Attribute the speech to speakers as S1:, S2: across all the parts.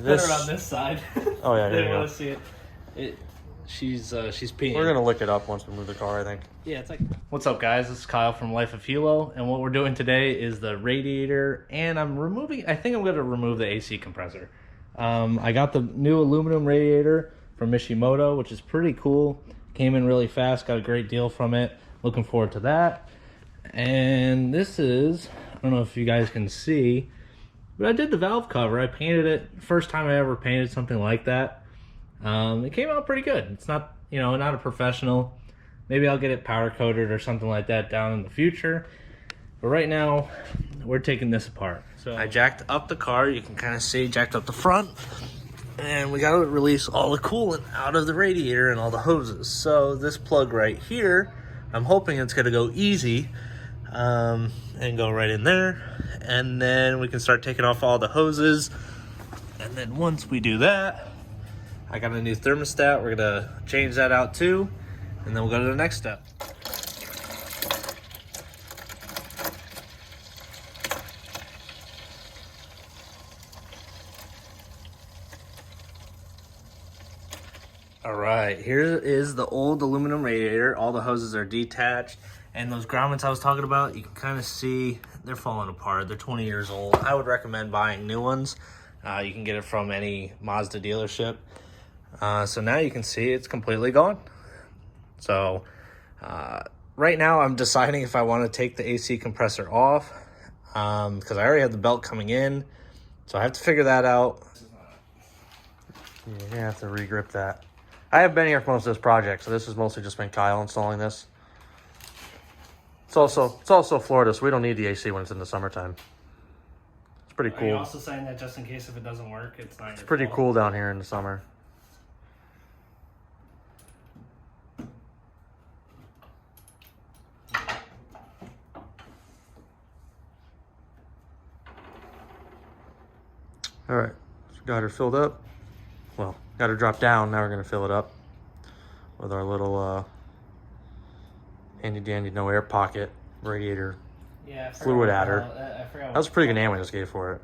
S1: Put her on this side.
S2: Oh yeah,
S1: They want to see it. She's peeing.
S2: We're gonna look it up once we move the car, I think.
S1: Yeah, it's like. What's up, guys? This is Kyle from Life of Hilo, and what we're doing today is the radiator, and I'm removing. I think I'm gonna remove the AC compressor. I got the new aluminum radiator from Mishimoto, which is pretty cool. Came in really fast. Got a great deal from it. Looking forward to that. And this is, I don't know if you guys can see, but I did the valve cover. I painted it. First time I ever painted something like that. It came out pretty good. It's not, not a professional. Maybe I'll get it powder coated or something like that down in the future. But right now, we're taking this apart. So I jacked up the car. You can kind of see, jacked up the front. And we got to release all the coolant out of the radiator and all the hoses. So this plug right here, I'm hoping it's going to go easy and go right in there. And then we can start taking off all the hoses. And then once we do that, I got a new thermostat. We're going to change that out too. And then we'll go to the next step. All right, here is the old aluminum radiator. All the hoses are detached. And those grommets I was talking about, you can kind of see they're falling apart. They're 20 years old. I would recommend buying new ones. You can get it from any Mazda dealership. So now you can see it's completely gone. So right now I'm deciding if I want to take the AC compressor off because I already have the belt coming in. So I have to figure that out.
S2: You're gonna have to re-grip that. I have been here for most of this project, so this has mostly just been Kyle installing this. It's also Florida, so we don't need the AC when it's in the summertime. It's pretty cool.
S1: Are you also saying that just in case if it doesn't work, it's not
S2: It's pretty cool down here in the summer. All right, so got her filled up. Well, got her dropped down. Now we're gonna fill it up with our little handy dandy no air pocket radiator fluid adder. That was a pretty good name I just gave for it.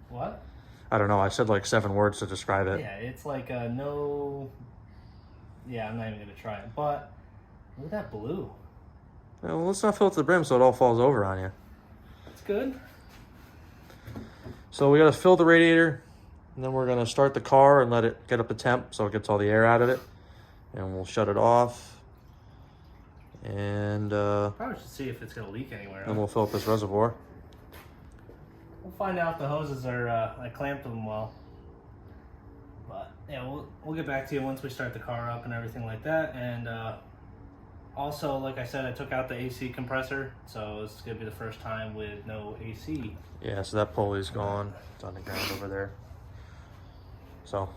S1: What?
S2: I don't know. I said like 7 words to describe it.
S1: Yeah, it's like a no. Yeah, I'm not even gonna try it. But look at that blue.
S2: Yeah, well, let's not fill it to the brim so it all falls over on you.
S1: That's good.
S2: So we gotta fill the radiator, and then we're gonna start the car and let it get up a temp so it gets all the air out of it, and we'll shut it off. And
S1: probably should see if it's gonna leak anywhere.
S2: then we'll fill up this reservoir.
S1: We'll find out if the hoses are. I clamped them well. But yeah, we'll get back to you once we start the car up and everything like that. And also, like I said, I took out the AC compressor, so it's gonna be the first time with no AC.
S2: Yeah, so that pulley's gone. It's on the ground over there. So,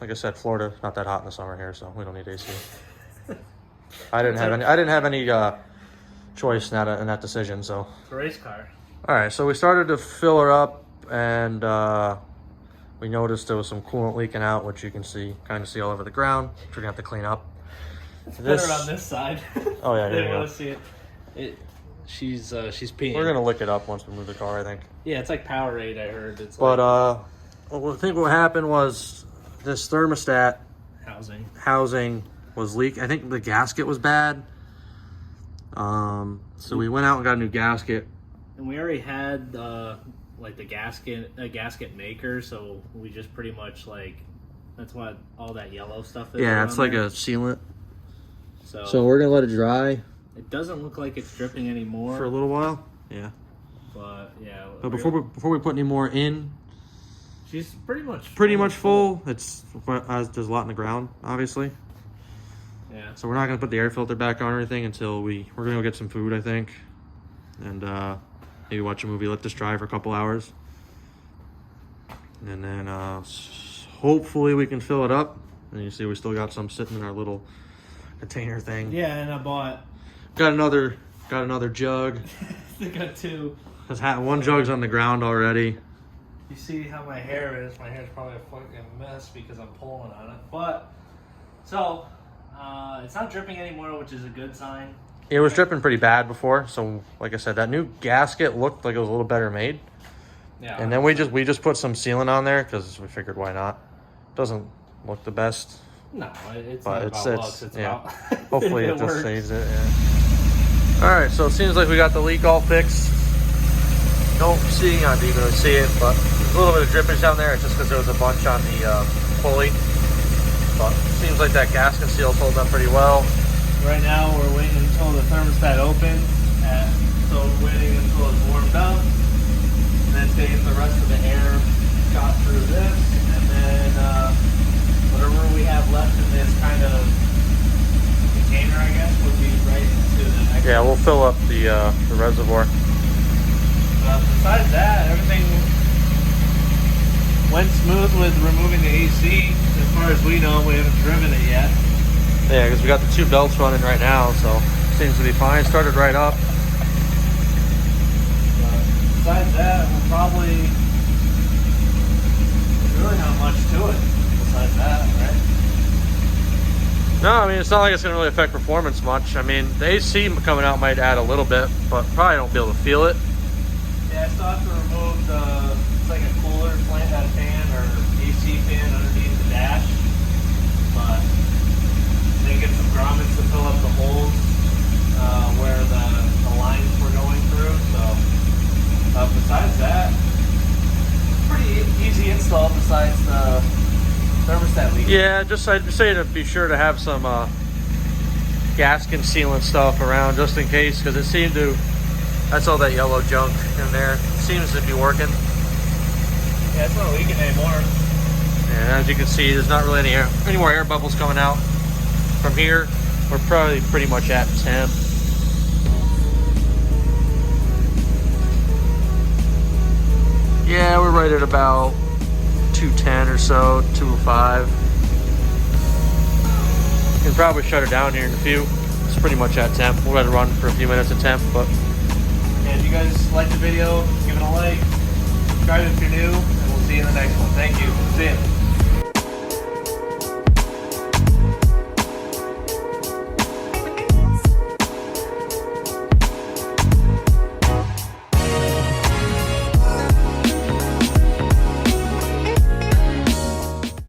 S2: like I said, Florida not that hot in the summer here, so we don't need AC. I didn't have any choice in that decision. So
S1: it's a race car.
S2: All right, so we started to fill her up, and we noticed there was some coolant leaking out, which you can kind of see all over the ground, which we're gonna have to clean up.
S1: Put her on this side.
S2: Oh yeah,
S1: they want to see it. She's peeing.
S2: We're gonna look it up once we move the car, I think.
S1: Yeah, it's like Powerade. I heard. It's
S2: but
S1: like,
S2: I think what happened was this thermostat
S1: housing
S2: was leaking. I think the gasket was bad. So we went out and got a new gasket.
S1: And we already had like a gasket maker, so we just pretty much that's what all that yellow stuff is.
S2: Yeah, it's like a sealant.
S1: So
S2: we're gonna let it dry.
S1: It doesn't look like it's dripping anymore
S2: for a little while. Yeah.
S1: But yeah.
S2: But before we put any more in,
S1: she's pretty much
S2: full. There's a lot in the ground, obviously.
S1: Yeah.
S2: So we're not gonna put the air filter back on or anything until we're gonna go get some food, I think, and maybe watch a movie, let this dry for a couple hours, and then hopefully we can fill it up. And you see we still got some sitting in our little container thing.
S1: Yeah, and I
S2: got another jug.
S1: I got 2.
S2: One jug's on the ground already.
S1: You see how my hair is? My hair's probably a fucking mess because I'm pulling on it. But so it's not dripping anymore, which is a good sign.
S2: It was dripping pretty bad before, so like I said, that new gasket looked like it was a little better made.
S1: Yeah.
S2: And then we just put some sealant on there because we figured why not. Doesn't look the best.
S1: No, it's
S2: but
S1: not about looks. It's about
S2: hopefully it just
S1: works.
S2: saves it. Yeah. All right, so it seems like we got the leak all fixed. Don't see, I didn't really see it, but there's a little bit of drippage down there. It's just because there was a bunch on the pulley. But it seems like that gasket seal's holding up pretty well.
S1: Right now we're waiting until the thermostat opens. So we're waiting until it's warmed up. And then taking the rest of the air shot through this. And then whatever we have left in this kind of container, I guess, would be right into the next.
S2: Yeah, we'll fill up the reservoir.
S1: Besides that, everything went smooth with removing the AC. As far as we know, we haven't driven it yet.
S2: Yeah, because we got the 2 belts running right now, so seems to be fine. Started right up.
S1: Besides that, we'll probably, there's really not much to it besides that, right?
S2: No, I mean, it's not like it's going to really affect performance much. I mean, the AC coming out might add a little bit, but probably don't be able to feel it.
S1: Yeah, I still have to remove it's like a cooler fan or AC fan underneath the dash. But then get some grommets to fill up the holes where the lines were going through. So besides that, pretty easy install besides the thermostat leak.
S2: Yeah, just I'd say to be sure to have some gasket sealant stuff around just in case, because it seemed to, that's all that yellow junk in there. It seems to be working.
S1: Yeah, it's not leaking anymore.
S2: And as you can see, there's not really any more air bubbles coming out. From here, we're probably pretty much at temp. Yeah, we're right at about 210 or so, 205. You can probably shut her down here in a few. It's pretty much at temp. We'll let it run for a few minutes at temp, but.
S1: And if you guys like the video, give it a like, subscribe if you're new, and we'll see you in the next one. Thank you. See ya.